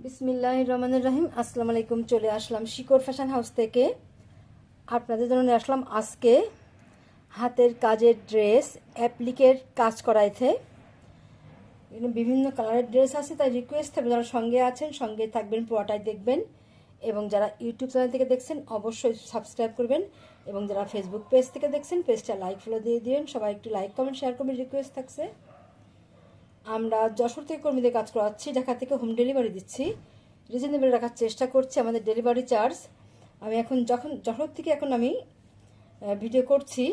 বিসমিল্লাহির রহমানির রহিম। আসসালামু আলাইকুম। চলে আসলাম শিকড় ফ্যাশন হাউস থেকে। আপনাদের জন্য নিয়ে আসলাম আজকে হাতের কাজের ড্রেস, অ্যাপ্লিকের কাজ করাইছে। এখানে বিভিন্ন কালারের ড্রেস আছে, তাই রিকোয়েস্ট থাকবে যারা সঙ্গে আছেন সঙ্গে থাকবেন, পুরোটাই দেখবেন। এবং যারা ইউটিউব চ্যানেল থেকে দেখছেন অবশ্যই সাবস্ক্রাইব করবেন, এবং যারা ফেসবুক পেজ থেকে দেখছেন পেজটা লাইক ফলো দিয়ে দিন। সবাই একটু লাইক কমেন্ট শেয়ার করবেন, রিকোয়েস্ট থাকছে। আমরা যশোর থেকে কর্মীদের কাজ করাচ্ছি, ঢাকা থেকে হোম ডেলিভারি দিচ্ছি। রিজনেবল রাখার চেষ্টা করছি আমাদের ডেলিভারি চার্জ। আমি এখন যশোর থেকে আমি ভিডিও করছি,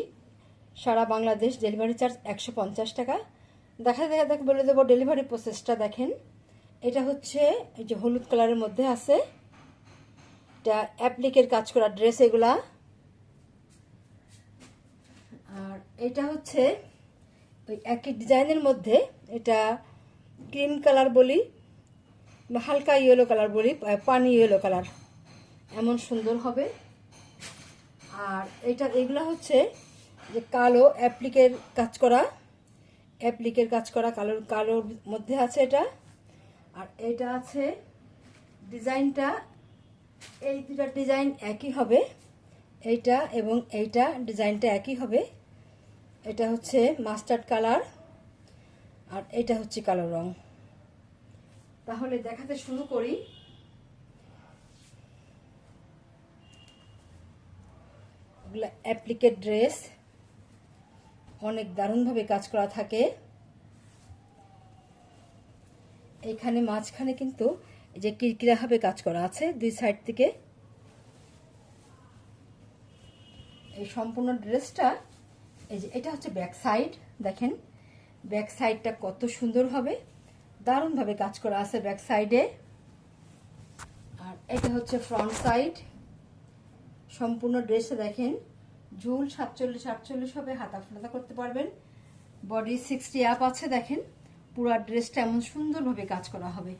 সারা বাংলাদেশ ডেলিভারি চার্জ 150 টাকা। দেখা বলে দেবো ডেলিভারি প্রসেসটা। দেখেন, এটা হচ্ছে এই যে হলুদ কালারের মধ্যে আছে, এটা অ্যাপ্লিকের কাজ করা ড্রেস এগুলা। আর এটা হচ্ছে ওই একই ডিজাইনের মধ্যে, এটা ক্রিম কালার বলি, হালকা ইয়েলো কালার বলি, পানি ইয়েলো কালার, এমন সুন্দর হবে। আর এগুলা হচ্ছে যে কালো অ্যাপ্লিকের কাজ করা কালোর মধ্যে আছে এটা। আর এটা আছে ডিজাইনটা, এই দুটা ডিজাইন একই হবে, এইটা এবং এইটা ডিজাইনটা একই হবে। এটা হচ্ছে মাস্টার্ড কালার আর এটা হচ্ছে কালো রং। তাহলে দেখাতে শুরু করি। এগুলো অ্যাপ্লিকের ড্রেস, অনেক দারুণভাবে কাজ করা থাকে। এইখানে মাঝখানে কিন্তু এই যে কিরকিরাভাবে কাজ করা আছে দুই সাইড থেকে। এই সম্পূর্ণ ড্রেসটা, এই যে এটা হচ্ছে ব্যাক সাইড। দেখেন ব্যাক সাইডটা কত সুন্দর হবে, দারুণভাবে কাজ করা আছে ব্যাক সাইডে। আর এটা হচ্ছে ফ্রন্ট সাইড। সম্পূর্ণ ড্রেসটা দেখেন, ঝুল 47-48 হবে, হাতা ফোতা করতে পারবেন। বডি 60 আপ আছে। দেখেন পুরো ড্রেসটা এমন সুন্দরভাবে কাজ করা হবে,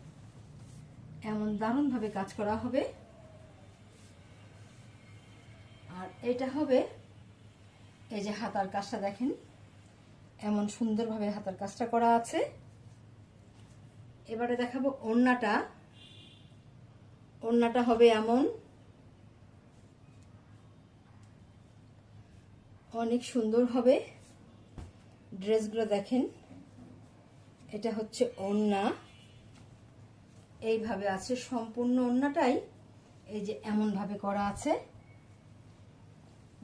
এমন দারুণভাবে কাজ করা হবে। আর এটা হবে এই যে হাতার কাজটা দেখেন, এমন সুন্দরভাবে হাতার কাজটা করা আছে। এবারে দেখাবো ওড়নাটা। ওড়নাটা হবে এমন, অনেক সুন্দর হবে ড্রেসগুলো। দেখেন এটা হচ্ছে ওড়না, এইভাবে আছে সম্পূর্ণ ওড়নাটাই, এই যে এমন ভাবে করা আছে।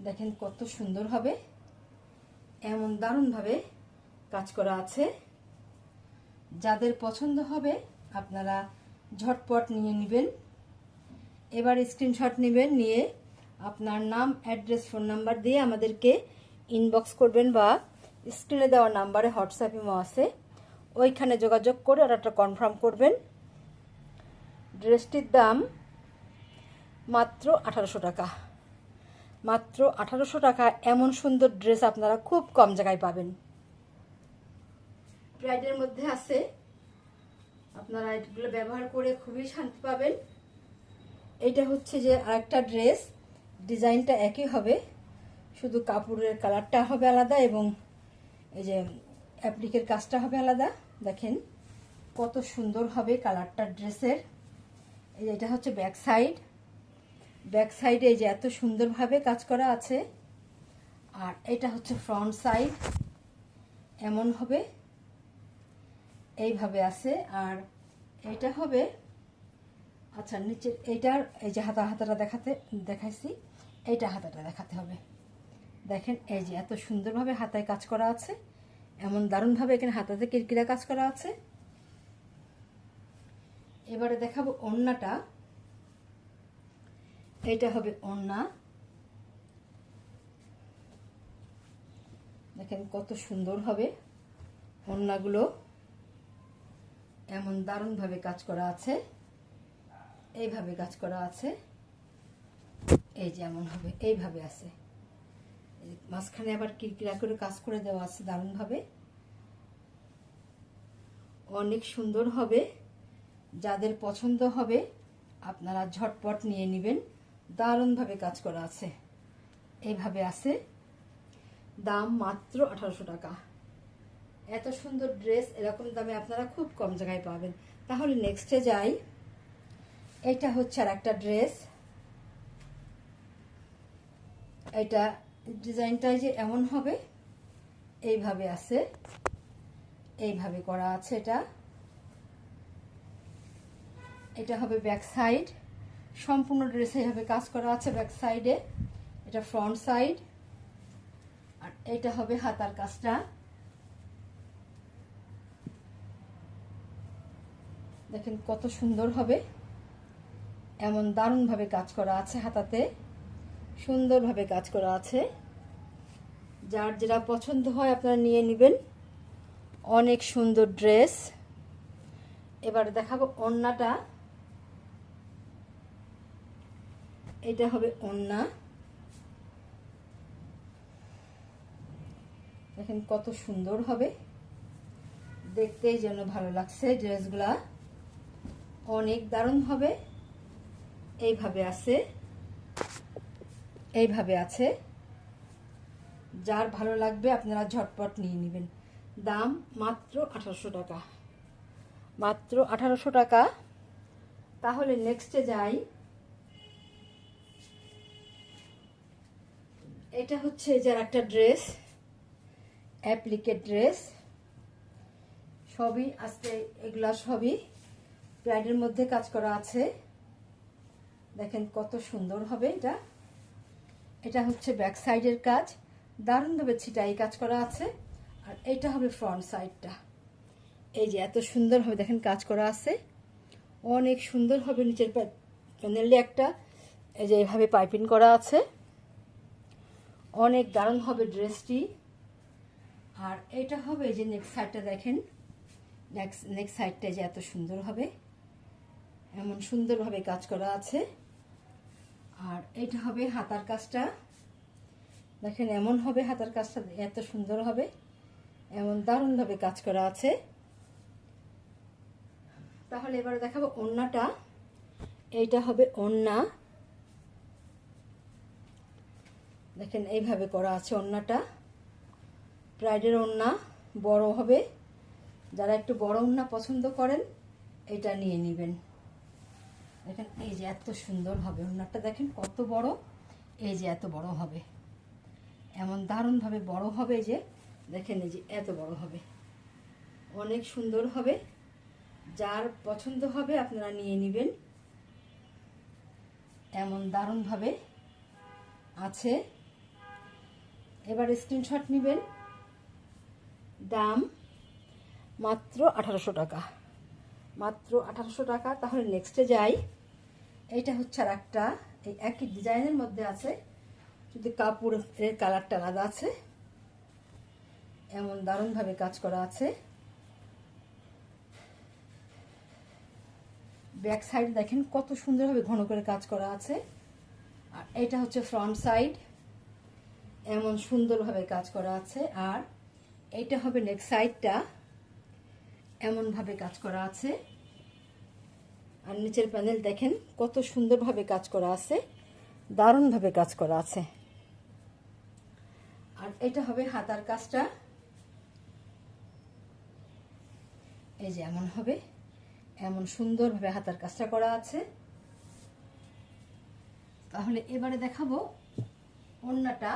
দেখেন কত সুন্দর হবে, এমন দারুণভাবে কাজ করা আছে। যাদের পছন্দ হবে আপনারা ঝটপট নিয়ে নেবেন। এবার স্ক্রিনশট নেবেন, নিয়ে আপনার নাম, অ্যাড্রেস, ফোন নাম্বার দিয়ে আমাদেরকে ইনবক্স করবেন, বা স্ক্রিনে দেওয়া নাম্বারে হোয়াটসঅ্যাপ ইমো আছে, ওইখানে যোগাযোগ করে অর্ডারটা কনফার্ম করবেন। ড্রেসটির দাম মাত্র 1800 টাকা। মাত্র 1800 টাকা এমন সুন্দর ড্রেস আপনারা খুব কম জায়গায় পাবেন। ব্রাইডের মধ্যে আছে, আপনারা এগুলো ব্যবহার করে খুবই শান্তি পাবেন। এইটা হচ্ছে যে আরেকটা ড্রেস, ডিজাইনটা একই হবে, শুধু কাপড়ের কালারটা হবে আলাদা এবং এই যে অ্যাপ্লিকের কাজটা হবে আলাদা। দেখেন কত সুন্দর হবে কালারটা ড্রেসের। এই যে এটা হচ্ছে ব্যাক সাইড। ব্যাক সাইডে এই যে এত সুন্দরভাবে কাজ করা আছে। আর এটা হচ্ছে ফ্রন্ট সাইড, এমন হবে, এইভাবে আছে। আর এটা হবে, আচ্ছা নিচে এইটার এই যে হাতাটা দেখাইছি, এইটা হাতাটা দেখাতে হবে। দেখেন এই যে এত সুন্দরভাবে হাতায় কাজ করা আছে, এমন দারুণভাবে এখানে হাতাতে কিরকিরা কাজ করা আছে। এবারে দেখাবো ওড়নাটা। এইটা হবে ওড়না। দেখেন কত সুন্দর হবে ওড়নাগুলো, এমন দারুণভাবে কাজ করা আছে, এইভাবে কাজ করা আছে। এই যে এমন হবে, এইভাবে আছে, মাঝখানে আবার কিরকিরা করে কাজ করে দেওয়া আছে দারুণভাবে, অনেক সুন্দর হবে। যাদের পছন্দ হবে আপনারা ঝটপট নিয়ে নেবেন, দারুণভাবে কাজ করা আছে, এইভাবে আছে। দাম মাত্র 1800 টাকা। এত সুন্দর ড্রেস এরকম দামে আপনারা খুব কম জায়গায় পাবেন। তাহলে নেক্সটে যাই। এটা হচ্ছে আর একটা ড্রেস। এটা ডিজাইনটাই যে এমন হবে, এইভাবে আছে, এইভাবে করা আছে। এটা হবে ব্যাক সাইড, সম্পূর্ণ ড্রেসে এইভাবে কাজ করা আছে ব্যাক সাইডে। এটা ফ্রন্ট সাইড। আর এটা হবে হাতার কাজটা। দেখেন কত সুন্দর হবে, এমন দারুণভাবে কাজ করা আছে, হাতাতে সুন্দরভাবে কাজ করা আছে। যার যেটা পছন্দ হয় আপনারা নিয়ে নেবেন। অনেক সুন্দর ড্রেস। এবার দেখাবো ওড়নাটা। এটা হবে ওড়না। দেখেন কত সুন্দর হবে, দেখতেই যেন ভালো লাগছে। ড্রেসগুলা অনেক দারুণ হবে। এইভাবে আছে, এইভাবে আছে। যার ভালো লাগবে আপনারা ঝটপট নিয়ে নেবেন। দাম মাত্র 1800 টাকা, মাত্র 1800 টাকা। তাহলে নেক্সটে যাই। এটা হচ্ছে যার একটা ড্রেস, অ্যাপ্লিকেট ড্রেস। সবই আজকে এগুলা সবই প্যাডের মধ্যে কাজ করা আছে। দেখেন কত সুন্দর হবে। এটা হচ্ছে ব্যাক সাইডের কাজ, দারুণভাবে ছিটাই কাজ করা আছে। আর এটা হবে ফ্রন্ট সাইডটা। এই যে এত সুন্দরভাবে দেখেন কাজ করা আছে, অনেক সুন্দর হবে। নিচের প্যানেলে একটা এই যে এইভাবে পাইপিং করা আছে, অনেক দারুণ হবে ড্রেসটি। আর এটা হবে যে নেক্সট সাইডটা দেখেন, নেক্সট সাইডটা যে এত সুন্দর হবে, এমন সুন্দরভাবে কাজ করা আছে। আর এটা হবে হাতার কাজটা। দেখেন এমন হবে হাতার কাজটা, এত সুন্দর হবে, এমন দারুণভাবে কাজ করা আছে। তাহলে এবারে দেখাবো ওড়নাটা। এইটা হবে ওড়না। দেখেন এইভাবে করা আছে ওড়নাটা। ব্রাইডের ওড়না বড় হবে, যারা একটু বড় ওড়না পছন্দ করেন এটা নিয়ে নেবেন। দেখেন এই যে এত সুন্দর হবে ওড়নাটা, দেখেন কত বড়, এই যে এত বড় হবে, এমন দারুণভাবে বড় হবে। যে দেখেন এই যে এত বড় হবে, অনেক সুন্দর হবে। যার পছন্দ হবে আপনারা নিয়ে নেবেন। এমন দারুণভাবে আছে। এবার স্ক্রিনশট নেবেন। দাম মাত্র 1800 টাকা, মাত্র 1800 টাকা। তাহলে নেক্সটে যাই। এইটা হচ্ছে আর একটা, এই একই ডিজাইনের মধ্যে আছে, যদি কাপড়ের কালারটা আলাদা আছে। এমন দারুণভাবে কাজ করা আছে। ব্যাক সাইড দেখেন কত সুন্দরভাবে ঘন করে কাজ করা আছে। আর এটা হচ্ছে ফ্রন্ট সাইড, এমন সুন্দরভাবে কাজ করা আছে। আর এইটা হবে নেক্সট সাইডটা, এমনভাবে কাজ করা আছে। আর নিচের প্যানেল দেখেন কত সুন্দরভাবে কাজ করা আছে, দারুণভাবে কাজ করা আছে। আর এটা হবে হাতার কাজটা। এই যে এমন হবে, এমন সুন্দরভাবে হাতার কাজটা করা আছে। তাহলে এবারে দেখাবো ওড়নাটা।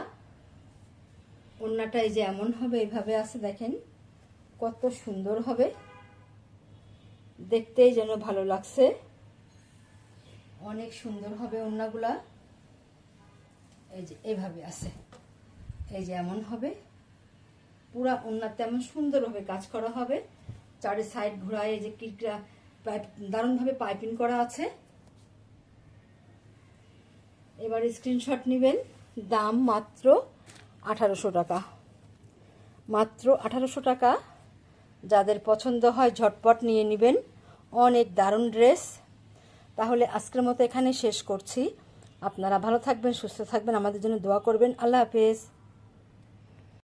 ওড়নাটা এই যে এমন হবে, এইভাবে আছে। দেখেন কত সুন্দর হবে, দেখতেই যেন ভালো লাগছে, অনেক সুন্দর হবে ওড়নাগুলা। এই যে এইভাবে আছে, এই যে এমন হবে, পুরা ওড়নাতে এমন সুন্দরভাবে কাজ করা হবে। চারি সাইড ঘোরায় এই যে কিটা দারুণভাবে পাইপিং করা আছে। এবার স্ক্রিনশট নেবেন। দাম মাত্র 1800 টাকা, মাত্র 1800 টাকা। যাদের পছন্দ হয় ঝটপট নিয়ে নেবেন, অনেক দারুণ ড্রেস। তাহলে আজকের মতো এখানে শেষ করছি। আপনারা ভালো থাকবেন, সুস্থ থাকবেন, আমাদের জন্য দোয়া করবেন। আল্লাহ হাফেজ।